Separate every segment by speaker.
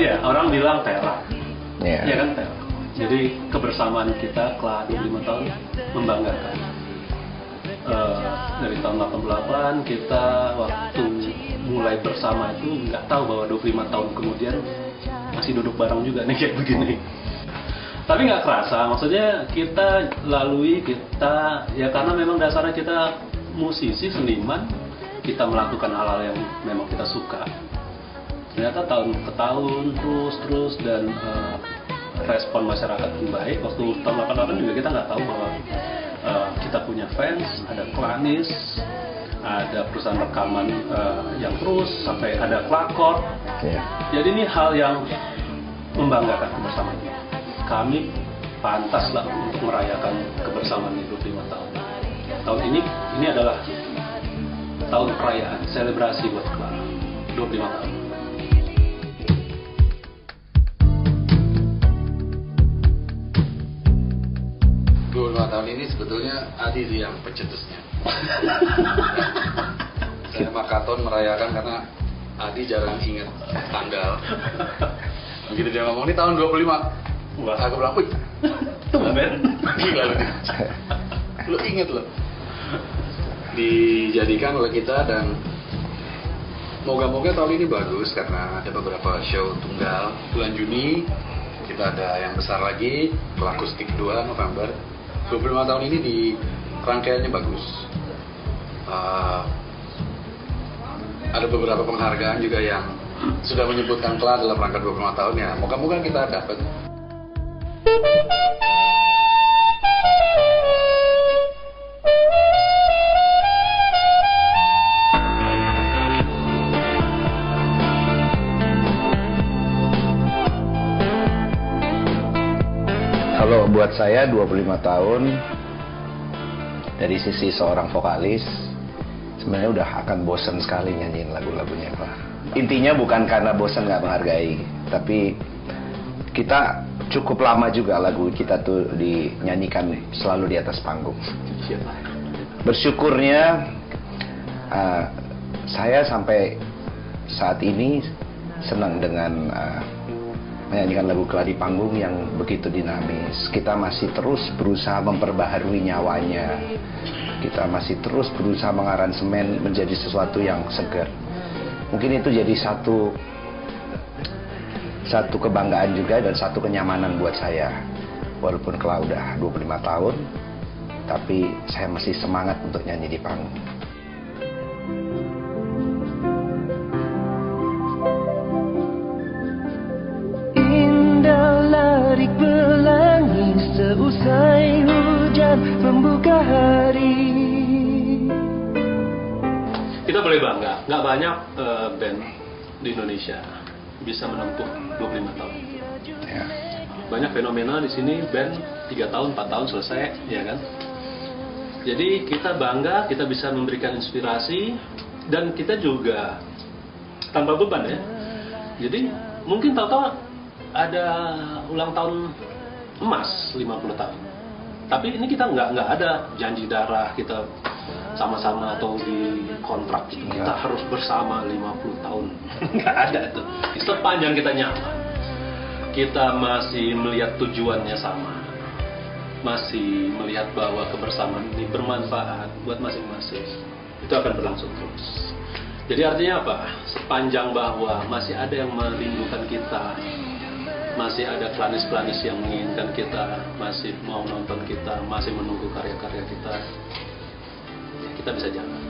Speaker 1: ya, orang bilang terang.
Speaker 2: Iya.
Speaker 1: Iya kan terang. Jadi kebersamaan kita kelas 25 tahun membanggakan. Dari tahun 88 kita waktu mulai bersama itu nggak tahu bahwa 25 tahun kemudian masih duduk bareng juga nih kayak begini. Tapi nggak kerasa, maksudnya kita lalui, kita ya karena memang dasarnya kita musisi, seniman, kita melakukan hal-hal yang memang kita suka. Ternyata tahun ke tahun terus dan respon masyarakat pun baik. Waktu tahun 88 juga kita nggak tahu bahwa kita punya fans, ada Klanis, ada perusahaan rekaman yang terus sampai ada Klakor.
Speaker 2: Iya.
Speaker 1: Jadi ini hal yang membanggakan kebersamaan. Kami pantaslah untuk merayakan kebersamaan 25 tahun. Tahun ini adalah tahun perayaan, selebrasi buat Clara, 25 tahun.
Speaker 3: Tahun ini sebetulnya Adi yang pencetusnya. Saya sama Katon merayakan karena Adi jarang ingat tanggal. Begitu dia ngomong, ini tahun 25. Wah, aku bilang, wih,
Speaker 1: Tumben.
Speaker 3: gila lu. Lu inget loh. Dijadikan oleh kita dan moga-moga tahun ini bagus karena ada beberapa show tunggal. Bulan Juni kita ada yang besar lagi, akustik 2 November. 25 tahun ini di rangkaiannya bagus. Ada beberapa penghargaan juga yang sudah menyebutkan Kla dalam rangka 25 tahun ya. Moga-moga kita dapat.
Speaker 2: Kalau buat saya 25 tahun dari sisi seorang vokalis sebenarnya udah akan bosen sekali nyanyiin lagu-lagunya Kla. Intinya bukan karena bosen nggak menghargai, tapi kita cukup lama juga lagu kita tuh dinyanyikan selalu di atas panggung. Bersyukurnya saya sampai saat ini senang dengan menyanyikan lagu Kla di panggung yang begitu dinamis. Kita masih terus berusaha memperbaharui nyawanya. Kita masih terus berusaha mengaransemen menjadi sesuatu yang segar. Mungkin itu jadi satu kebanggaan juga dan satu kenyamanan buat saya. Walaupun Kla udah 25 tahun, tapi saya masih semangat untuk nyanyi di panggung.
Speaker 4: Pelangi seusai hujan membuka hari.
Speaker 1: Kita boleh bangga, nggak banyak band di Indonesia bisa menempuh 25 tahun.
Speaker 2: Ya.
Speaker 1: Banyak fenomena di sini band 3 tahun, 4 tahun selesai, ya kan? Jadi kita bangga, kita bisa memberikan inspirasi dan kita juga tanpa beban ya. Jadi mungkin tahu-tahu ada ulang tahun emas 50 tahun. Tapi ini kita nggak ada janji darah kita sama-sama atau di kontrak gitu. Kita harus bersama 50 tahun. Nggak ada itu. Sepanjang kita nyaman, kita masih melihat tujuannya sama, masih melihat bahwa kebersamaan ini bermanfaat buat masing-masing, itu akan berlangsung terus. Jadi artinya apa? Sepanjang bahwa masih ada yang merindukan kita, masih ada planis-planis yang menginginkan kita, masih mau nonton kita, masih menunggu karya-karya kita, kita bisa jalan.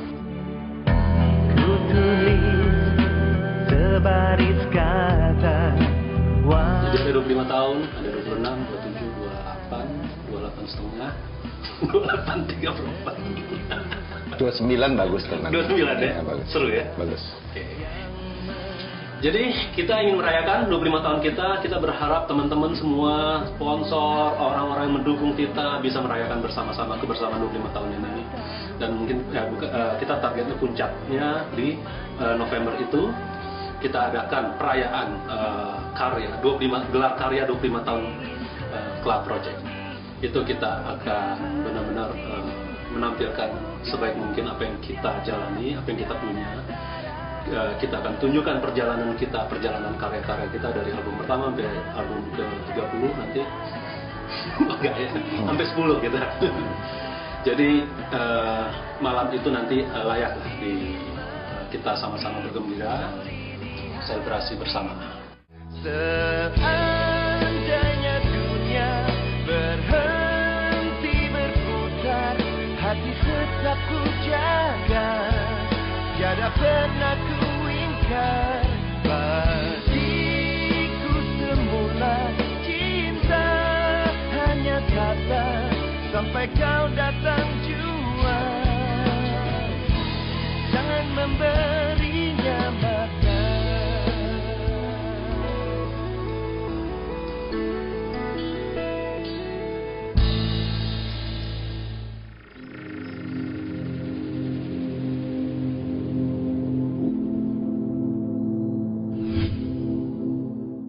Speaker 4: Ku tulis sebaris kata.
Speaker 1: Jadi ada 25 tahun, ada 26, 27, 28, 28 setengah, 28, 34.
Speaker 2: 29 bagus teman.
Speaker 1: 29 ya?
Speaker 2: Bagus.
Speaker 1: Seru ya?
Speaker 2: Bagus.
Speaker 1: Oke. Jadi kita ingin merayakan 25 tahun kita berharap teman-teman semua, sponsor, orang-orang yang mendukung kita bisa merayakan bersama-sama kebersamaan 25 tahun ini. Dan mungkin ya, kita targetnya puncaknya di November itu kita adakan perayaan gelar karya 25 tahun Kla Project. Itu kita akan benar-benar menampilkan sebaik mungkin apa yang kita jalani, apa yang kita punya. kita akan tunjukkan perjalanan karya-karya kita dari album pertama sampai album ke-30 nanti. Enggak ya, sampai 10 kita. Jadi malam itu nanti layak lah kita sama-sama bergembira, selebrasi bersama.
Speaker 4: Seandainya dunia berhenti berputar, hati tetap ku jaga, tiada pernah ku ingkar. Bagiku semula cinta hanya kata, sampai kau datang